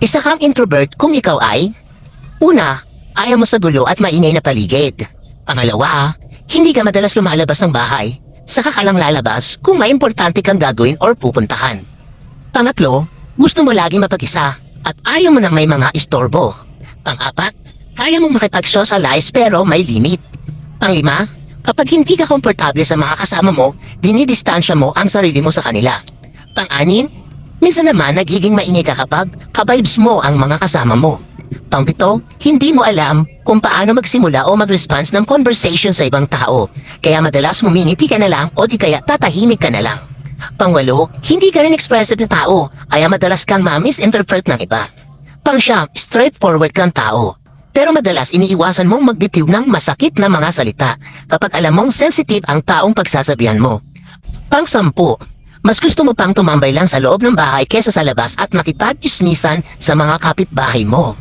Isa kang introvert kung ikaw ay: una, ayaw mo sa gulo at maingay na paligid. Pangalawa, hindi ka madalas lumalabas ng bahay. Saka ka lang lalabas kung may importante kang gagawin or pupuntahan. Pangatlo, gusto mo laging mapag-isa at ayaw mo na may mga istorbo. Pang-apat, kaya mong makipag-socialize pero may limit. Panglima, kapag hindi ka komportable sa mga kasama mo, dinidistansya mo ang sarili mo sa kanila. Pang-anim, minsan naman nagiging maingay ka kapag ka-vibes mo ang mga kasama mo. Pang-pito, hindi mo alam kung paano magsimula o mag-response ng conversation sa ibang tao, kaya madalas ngumingiti ka na lang o di kaya tatahimik ka na lang. Pang-walo, hindi ka rin expressive na tao, kaya madalas kang ma-misinterpret ng iba. Pang-siyam, straightforward kang tao, pero madalas iniiwasan mong magbitiw ng masakit na mga salita kapag alam mong sensitive ang taong pagsasabihan mo. Pang-sampu, mas gusto mo pang tumambay lang sa loob ng bahay kesa sa labas at makipag-chismisan sa mga kapitbahay mo.